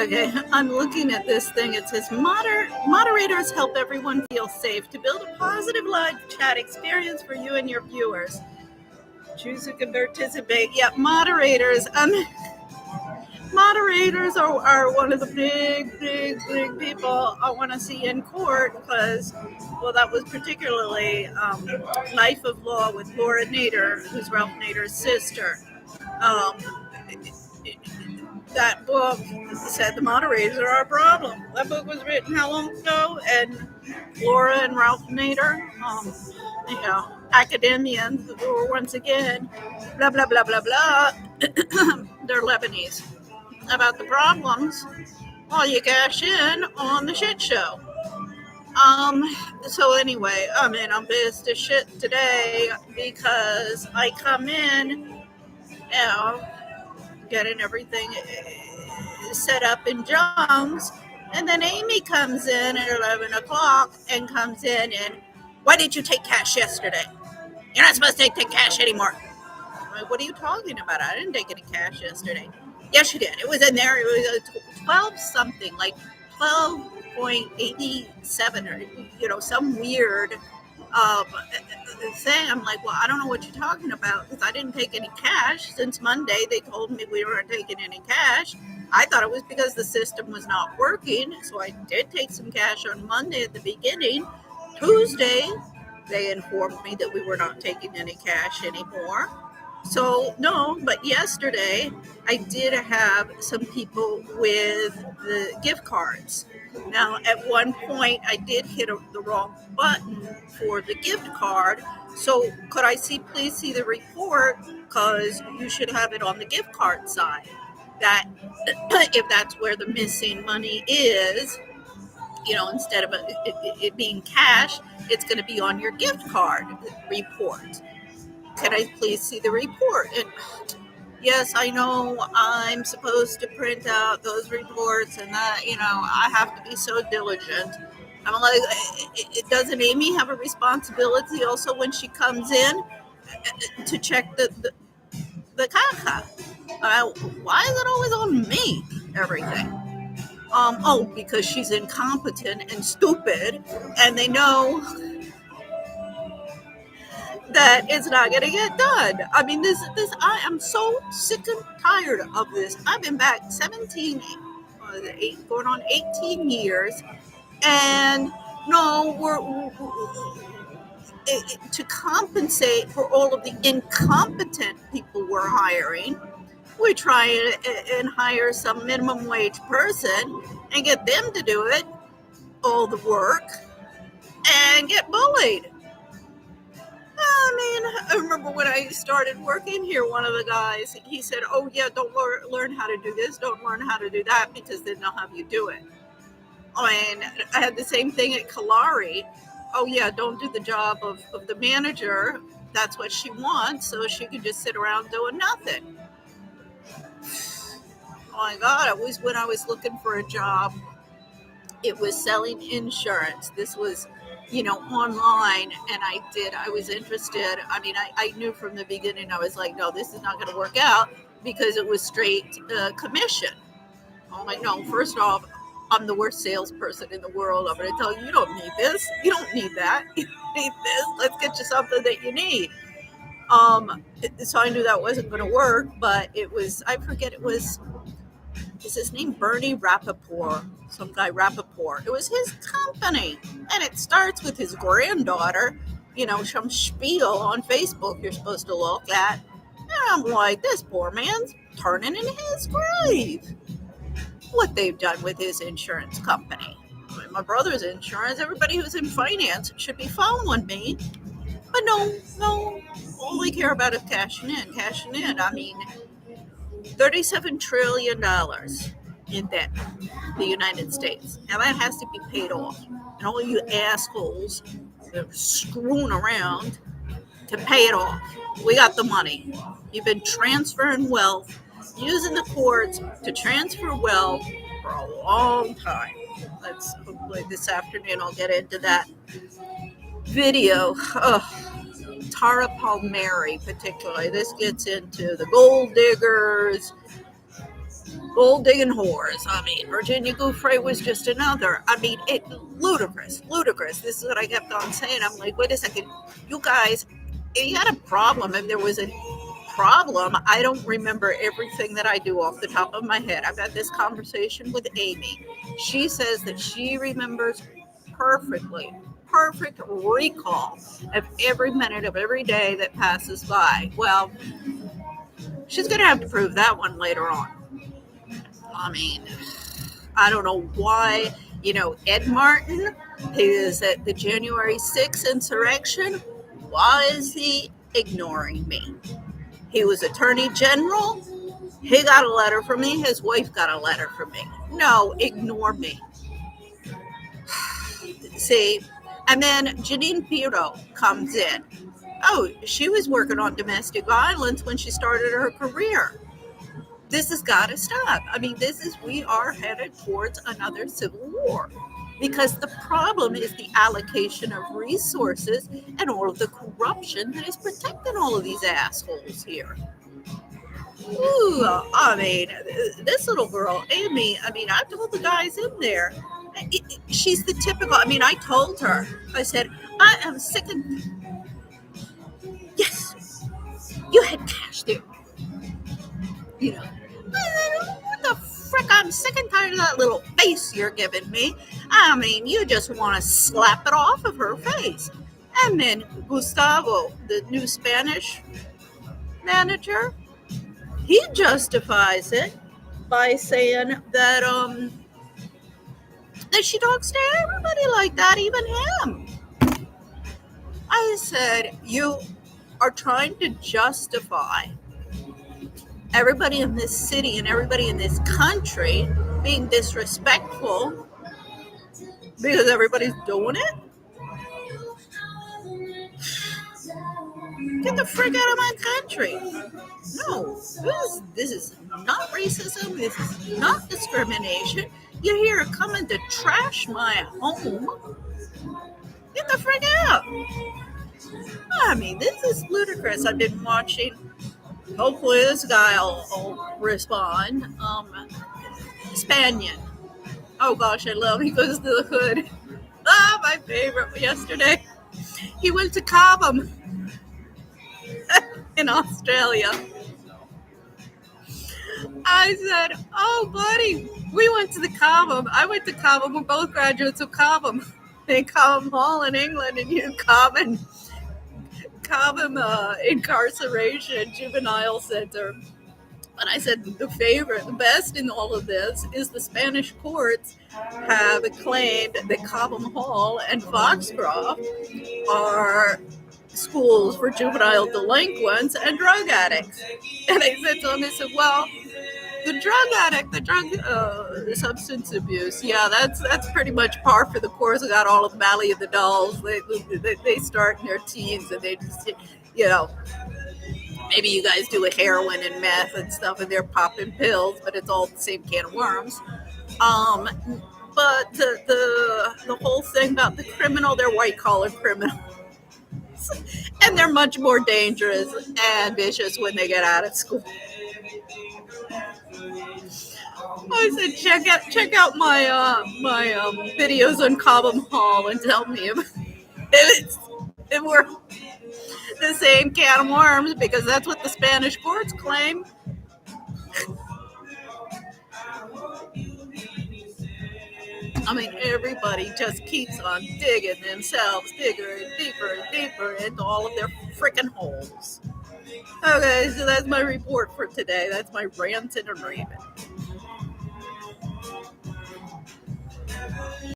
Okay, I'm looking at this thing. It says moderators help everyone feel safe to build a positive live chat experience for you and your viewers. Choose who can participate. Yeah, moderators. Moderators are one of the big people I want to see in court because, well, that was particularly Life of Law with Laura Nader, who's Ralph Nader's sister. Um, that book said the moderators are our problem. That book was written how long ago? And Laura and Ralph Nader, academians who were once again, blah, blah, blah, blah, blah. They're Lebanese. About the problems, well, you cash in on the shit show. So anyway, I'm pissed as shit today because I come in, getting everything set up in Junge, and then Amy comes in at 11 o'clock and comes in and, why did you take cash yesterday? You're not supposed to take cash anymore. I'm like, what are you talking about? I didn't take any cash yesterday. Yes, you did. It was in there. It was 12 something, like 12.87 or, some weird thing. I'm like, well, I don't know what you're talking about because I didn't take any cash. Since Monday, they told me we weren't taking any cash. I thought it was because the system was not working. So I did take some cash on Monday at the beginning. Tuesday, they informed me that we were not taking any cash anymore. So, no, but yesterday I did have some people with the gift cards. Now, at one point, I did hit the wrong button for the gift card. So, could I please see the report? Because you should have it on the gift card side. That if that's where the missing money is, instead of it being cash, it's going to be on your gift card report. Can I please see the report? And yes, I know I'm supposed to print out those reports and that, I have to be so diligent. I'm like, doesn't Amy have a responsibility also when she comes in to check the Casa? Why is it always on me, everything? Because she's incompetent and stupid, and they know that it's not going to get done. I mean, I am so sick and tired of this. I've been back going on 18 years, and no, to compensate for all of the incompetent people we're hiring, we try and hire some minimum wage person and get them to do it, all the work, and get bullied. I remember when I started working here, one of the guys, he said, oh, yeah, don't learn how to do this, don't learn how to do that, because then they'll have you do it. I had the same thing at Kalari. Oh, yeah, don't do the job of the manager. That's what she wants, so she can just sit around doing nothing. Oh, my God, when I was looking for a job, it was selling insurance. This was online, and I was interested. I knew from the beginning, I was like, no, this is not going to work out because it was straight commission. I'm like, no, first off, I'm the worst salesperson in the world. I'm going to tell you, you don't need this. You don't need that. You don't need this. Let's get you something that you need. So I knew that wasn't going to work, but is his name Bernie Rappaport? Some guy Rappaport. It was his company. And it starts with his granddaughter, some spiel on Facebook you're supposed to look at. And I'm like, this poor man's turning in his grave. What they've done with his insurance company. My brother's insurance, everybody who's in finance should be following me. But no, all they care about is cashing in. $37 trillion in debt, the United States. Now that has to be paid off. And all you assholes that are screwing around to pay it off. We got the money. You've been transferring wealth, using the courts to transfer wealth for a long time. Hopefully this afternoon I'll get into that video. Tara Palmieri particularly. This gets into the gold diggers, gold digging whores. I mean, Virginia Giuffre was just another. I mean, it ludicrous, ludicrous. This is what I kept on saying. I'm like, wait a second, you guys, if you had a problem, if there was a problem, I don't remember everything that I do off the top of my head. I've had this conversation with Amy. She says that she remembers perfectly, perfect recall of every minute of every day that passes by. Well, she's going to have to prove that one later on. I mean, I don't know why, Ed Martin, he is at the January 6th insurrection. Why is he ignoring me? He was Attorney General. He got a letter from me. His wife got a letter from me. No, ignore me. See? And then Janine Pirro comes in. Oh, she was working on domestic violence when she started her career. This has got to stop. I mean, we are headed towards another civil war because the problem is the allocation of resources and all of the corruption that is protecting all of these assholes here. Ooh, I mean, this little girl, Amy, I mean, I told the guys in there, she's the typical, I mean, I told her, I said, I am sick and, yes, you had cash there. What the frick, I'm sick and tired of that little face you're giving me. I mean, you just want to slap it off of her face. And then Gustavo, the new Spanish manager, he justifies it by saying that she talks to everybody like that, even him. I said, you are trying to justify everybody in this city and everybody in this country being disrespectful because everybody's doing it? Get the frick out of my country. No, this is not racism. This is not discrimination. You're here coming to trash my home. Get the frick out. I mean, this is ludicrous. I've been watching. Hopefully this guy will respond. Spaniard. Oh gosh, I love him. He goes to the hood. Ah, my favorite yesterday. He went to Cobham in Australia. I said, oh buddy, we went to the Cobham. I went to Cobham. We're both graduates of Cobham. In Cobham Hall in England, and you Cobham incarceration juvenile center. And I said the best in all of this is the Spanish courts have claimed that Cobham Hall and Foxcroft are schools for juvenile delinquents and drug addicts. And I said to him, I said, well, the drug addict, the substance abuse, yeah, that's pretty much par for the course. I got all of Valley of the Dolls. They start in their teens and they just, maybe you guys do a heroin and meth and stuff and they're popping pills, but it's all the same can of worms. But the whole thing about the criminal, they're white collar criminals. And they're much more dangerous and vicious when they get out of school. I said, check out my videos on Cobham Hall and tell me if we're the same can of worms, because that's what the Spanish courts claim. I mean, everybody just keeps on digging themselves deeper and deeper into all of their freaking holes. Okay, so that's my report for today. That's my rant and raving.